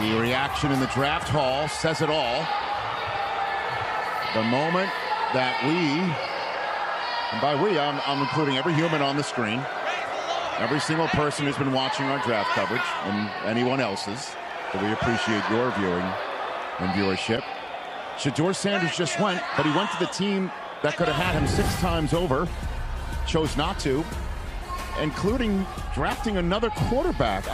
The reaction in the draft hall says it all. The moment that and by we, I'm including every human on the screen, every single person who's been watching our draft coverage, and anyone else's, that we appreciate your viewing and viewership. Shedeur Sanders just went, but he went to the team that could have had him 6 times over, chose not to, including drafting another quarterback.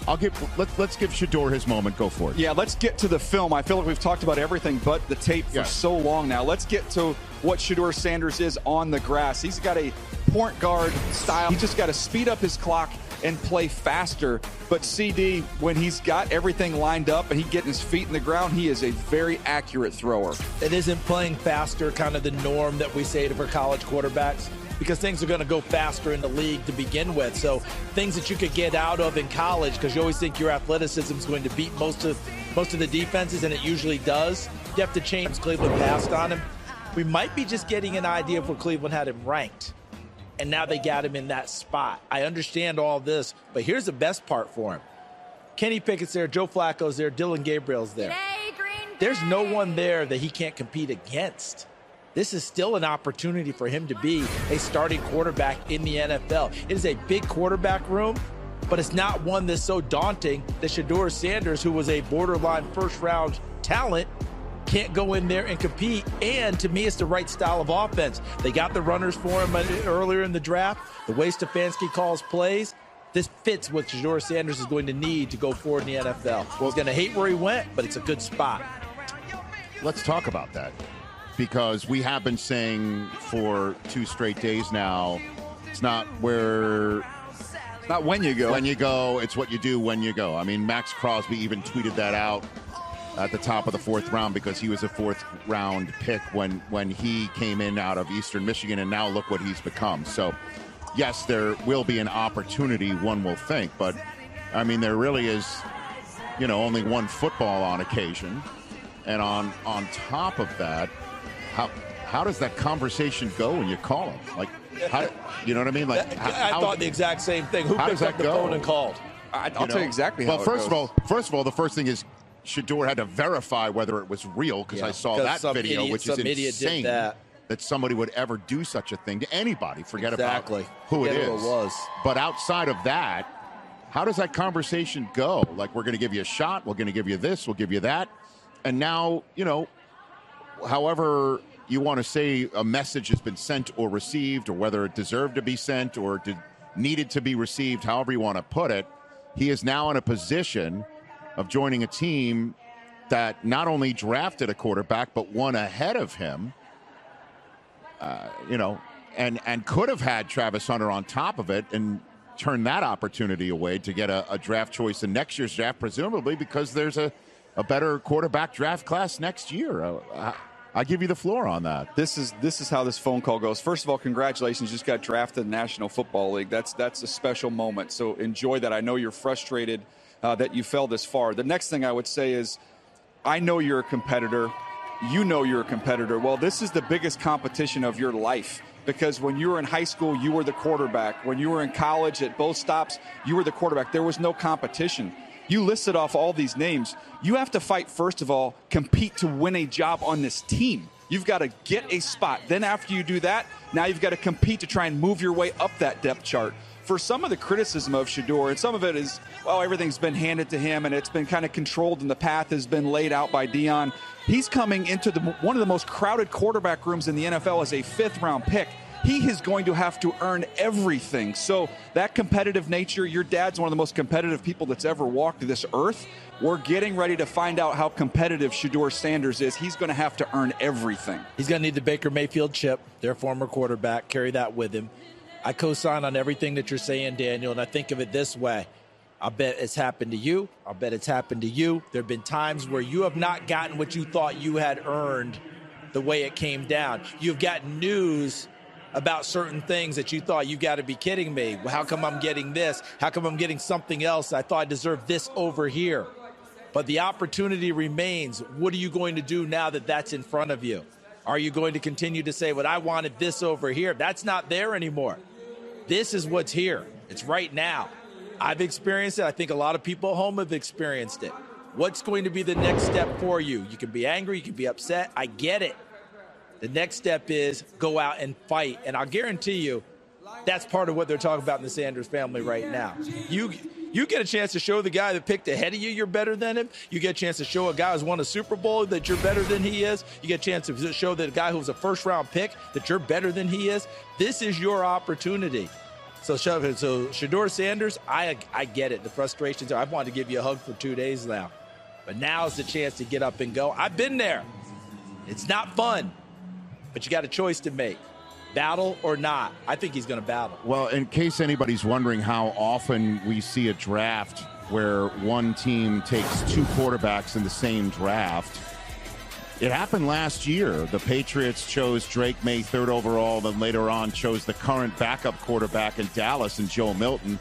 Let's give Shedeur his moment. Go for it. Yeah, let's get to the film. I feel like we've talked about everything but the tape for so long now. Let's get to what Shedeur Sanders is on the grass. He's got a point guard style. He's just got to speed up his clock and play faster. But CD, when he's got everything lined up and he getting his feet in the ground, he is a very accurate thrower. It isn't playing faster kind of the norm that we say for college quarterbacks, because things are going to go faster in the league to begin with. So things that you could get out of in college, because you always think your athleticism is going to beat most of the defenses, and it usually does. You have to change. Cleveland passed on him. We might be just getting an idea of where Cleveland had him ranked, and now they got him in that spot. I understand all this, but here's the best part for him. Kenny Pickett's there, Joe Flacco's there, Dylan Gabriel's there. There's no one there that he can't compete against. This is still an opportunity for him to be a starting quarterback in the NFL. It is a big quarterback room, but it's not one that's so daunting that Shedeur Sanders, who was a borderline first-round talent, can't go in there and compete. And to me, it's the right style of offense. They got the runners for him earlier in the draft. The way Stefanski calls plays, this fits what Shedeur Sanders is going to need to go forward in the NFL. He's going to hate where he went, but it's a good spot. Let's talk about that, because we have been saying for 2 straight days now, it's not when you go, it's what you do when you go. I mean, Max Crosby even tweeted that out at the top of the 4th round, because he was a 4th round pick when he came in out of Eastern Michigan, and now look what he's become. So yes, there will be an opportunity, one will think, but I mean, there really is, only one football on occasion. And on top of that, how does that conversation go when you call him? Like, how, you know what I mean? Like, I thought the exact same thing. Who picked up the phone and called? I'll tell you exactly how it goes. First of all, the first thing is Shedeur had to verify whether it was real, because I saw that video, which is insane that somebody would ever do such a thing to anybody. Forget about who it is. But outside of that, how does that conversation go? Like, we're going to give you a shot, we're going to give you this, we'll give you that. And now, however you want to say a message has been sent or received, or whether it deserved to be sent or needed to be received, however you want to put it, he is now in a position of joining a team that not only drafted a quarterback, but one ahead of him, and could have had Travis Hunter on top of it and turn that opportunity away to get a draft choice in next year's draft, presumably because there's a better quarterback draft class next year. I'll give you the floor on that. This is how this phone call goes. First of all, congratulations. You just got drafted in the National Football League. That's a special moment. So enjoy that. I know you're frustrated that you fell this far. The next thing I would say is, I know you're a competitor. You know you're a competitor. Well, this is the biggest competition of your life, because when you were in high school, you were the quarterback. When you were in college, at both stops, you were the quarterback. There was no competition. You listed off all these names. You have to fight, first of all, compete to win a job on this team. You've got to get a spot. Then after you do that, now you've got to compete to try and move your way up that depth chart. For some of the criticism of Shedeur, and some of it is, well, everything's been handed to him and it's been kind of controlled and the path has been laid out by Dion. He's coming into one of the most crowded quarterback rooms in the NFL as a 5th-round pick. He is going to have to earn everything. So that competitive nature, your dad's one of the most competitive people that's ever walked this earth. We're getting ready to find out how competitive Shedeur Sanders is. He's going to have to earn everything. He's going to need the Baker Mayfield chip, their former quarterback, carry that with him. I co-sign on everything that you're saying, Daniel, and I think of it this way. I bet it's happened to you. I bet it's happened to you. There have been times where you have not gotten what you thought you had earned the way it came down. You've gotten news about certain things that you thought, you got to be kidding me. How come I'm getting this? How come I'm getting something else? I thought I deserved this over here. But the opportunity remains. What are you going to do now that that's in front of you? Are you going to continue to say, well, I wanted this over here? That's not there anymore. This is what's here. It's right now. I've experienced it. I think a lot of people at home have experienced it. What's going to be the next step for you? You can be angry. You can be upset. I get it. The next step is go out and fight. And I'll guarantee you that's part of what they're talking about in the Sanders family right now. You get a chance to show the guy that picked ahead of you you're better than him. You get a chance to show a guy who's won a Super Bowl that you're better than he is. You get a chance to show that a guy who's a first-round pick that you're better than he is. This is your opportunity. So Shedeur Sanders, I get it. The frustrations are. I've wanted to give you a hug for 2 days now. But now's the chance to get up and go. I've been there. It's not fun, but you got a choice to make. Battle or not. I think he's going to battle. Well, in case anybody's wondering how often we see a draft where one team takes two quarterbacks in the same draft, it happened last year. The Patriots chose Drake May 3rd overall, then later on chose the current backup quarterback in Dallas and Joe Milton.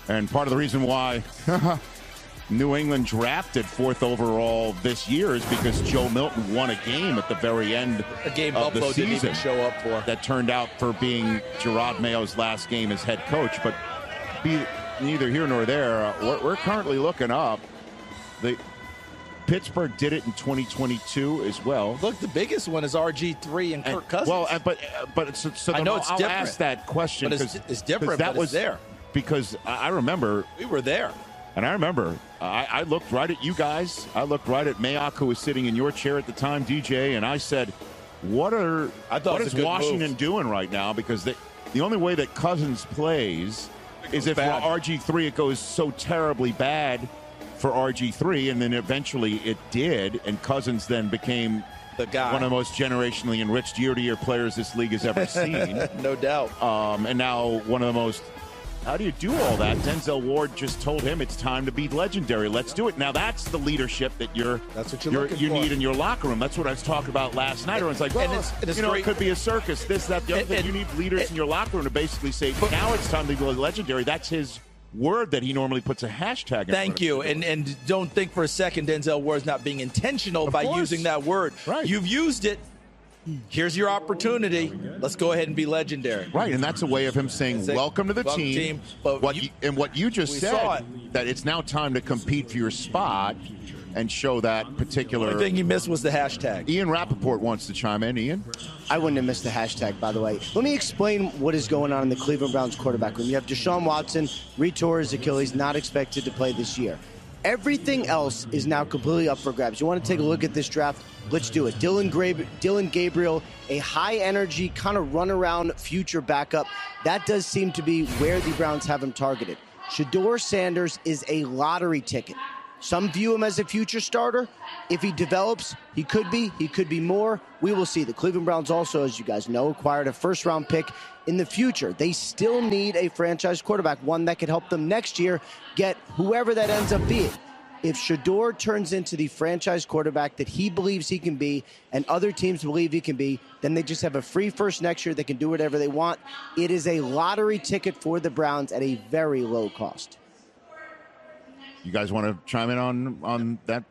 And part of the reason why New England drafted 4th overall this year is because Joe Milton won a game at the very end a game of the Buffalo season didn't even show up for. That turned out for being Gerard Mayo's last game as head coach. But be neither here nor there. We're currently looking up. Pittsburgh did it in 2022 as well. Look, the biggest one is RG3 and Kirk Cousins. Well, but so I know it's I'll different. ask that question. But it's different, that but was it's there. Because I remember. We were there. And I remember, I looked right at you guys. I looked right at Mayock, who was sitting in your chair at the time, DJ, and I said, what is Washington doing right now? Because the only way that Cousins plays is if for RG3 it goes so terribly bad for RG3, and then eventually it did, and Cousins then became the guy, one of the most generationally enriched year-to-year players this league has ever seen. No doubt. And now one of the most. How do you do all that? Denzel Ward just told him it's time to be legendary. Let's do it. Now that's the leadership that you need in your locker room. That's what I was talking about last night. Everyone's like, well, it could be a circus, this, that, the other thing. You need leaders in your locker room to basically say, now it's time to be legendary. That's his word that he normally puts a hashtag in. Thank you. And don't think for a second Denzel Ward's not being intentional by using that word. Right. You've used it. Here's your opportunity. Let's go ahead and be legendary. Right, and that's a way of him saying, welcome to the team. But what you just said, that it's now time to compete for your spot and show that particular. The only thing you missed was the hashtag. Ian Rappaport wants to chime in. Ian? I wouldn't have missed the hashtag, by the way. Let me explain what is going on in the Cleveland Browns quarterback room. You have Deshaun Watson, retore his Achilles, not expected to play this year. Everything else is now completely up for grabs. You want to take a look at this draft? Let's do it. Dillon Gabriel, a high-energy, kind of run-around future backup. That does seem to be where the Browns have him targeted. Shedeur Sanders is a lottery ticket. Some view him as a future starter. If he develops, he could be more. We will see. The Cleveland Browns also, as you guys know, acquired a first-round pick in the future. They still need a franchise quarterback, one that could help them next year get whoever that ends up being. If Shedeur turns into the franchise quarterback that he believes he can be and other teams believe he can be, then they just have a free first next year. They can do whatever they want. It is a lottery ticket for the Browns at a very low cost. You guys want to chime in on that?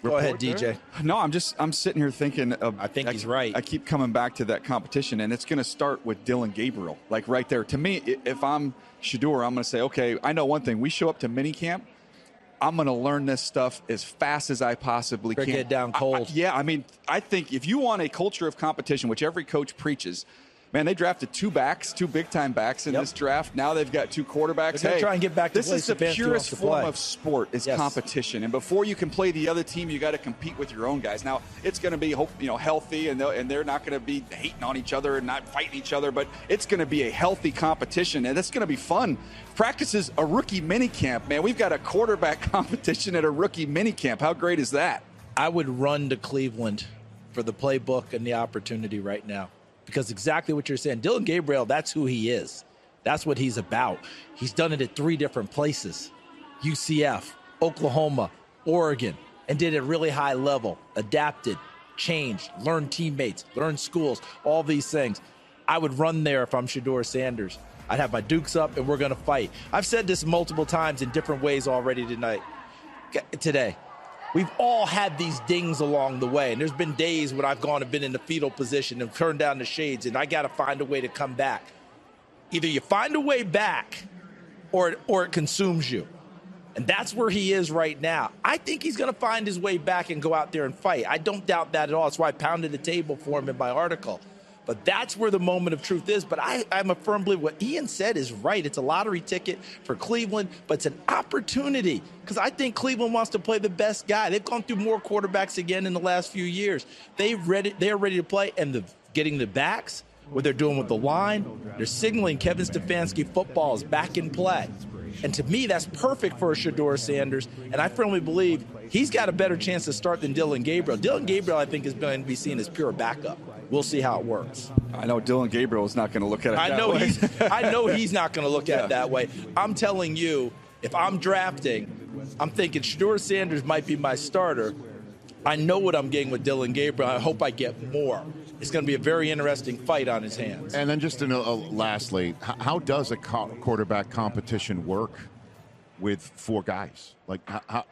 Go ahead, DJ. There? No, I'm sitting here thinking I think he's right. I keep coming back to that competition, and it's going to start with Dillon Gabriel, like right there. To me, if I'm Shedeur, I'm going to say, okay, I know one thing. We show up to minicamp. I'm going to learn this stuff as fast as I possibly can. Get down cold. I think if you want a culture of competition, which every coach preaches, man, they drafted two big-time backs in this draft. Now they've got two quarterbacks. They're try and get back to this is the purest form of sport is competition. And before you can play the other team, you got to compete with your own guys. Now, it's going to be healthy, and they're not going to be hating on each other and not fighting each other, but it's going to be a healthy competition, and it's going to be fun. Practices a rookie minicamp, man. We've got a quarterback competition at a rookie minicamp. How great is that? I would run to Cleveland for the playbook and the opportunity right now. Because exactly what you're saying, Dillon Gabriel, that's who he is. That's what he's about. He's done it at 3 different places. UCF, Oklahoma, Oregon, and did it at really high level. Adapted, changed, learned teammates, learned schools, all these things. I would run there if I'm Shedeur Sanders. I'd have my dukes up, and we're going to fight. I've said this multiple times in different ways already today. We've all had these dings along the way, and there's been days when I've gone and been in the fetal position and turned down the shades, and I got to find a way to come back. Either you find a way back or it consumes you. And that's where he is right now. I think he's going to find his way back and go out there and fight. I don't doubt that at all. That's why I pounded the table for him in my article. But that's where the moment of truth is. But I'm a firm believer. What Ian said is right. It's a lottery ticket for Cleveland, but it's an opportunity because I think Cleveland wants to play the best guy. They've gone through more quarterbacks again in the last few years. They're ready to play, and getting the backs, what they're doing with the line, they're signaling Kevin Stefanski football is back in play. And to me, that's perfect for a Shedeur Sanders. And I firmly believe he's got a better chance to start than Dillon Gabriel. Dillon Gabriel, I think, is going to be seen as pure backup. We'll see how it works. I know Dillon Gabriel is not going to look at it that way. I know he's not going to look at it that way. I'm telling you, if I'm drafting, I'm thinking Shedeur Sanders might be my starter. I know what I'm getting with Dillon Gabriel. I hope I get more. It's going to be a very interesting fight on his hands. And then just lastly, how does a quarterback competition work with four guys? Like, how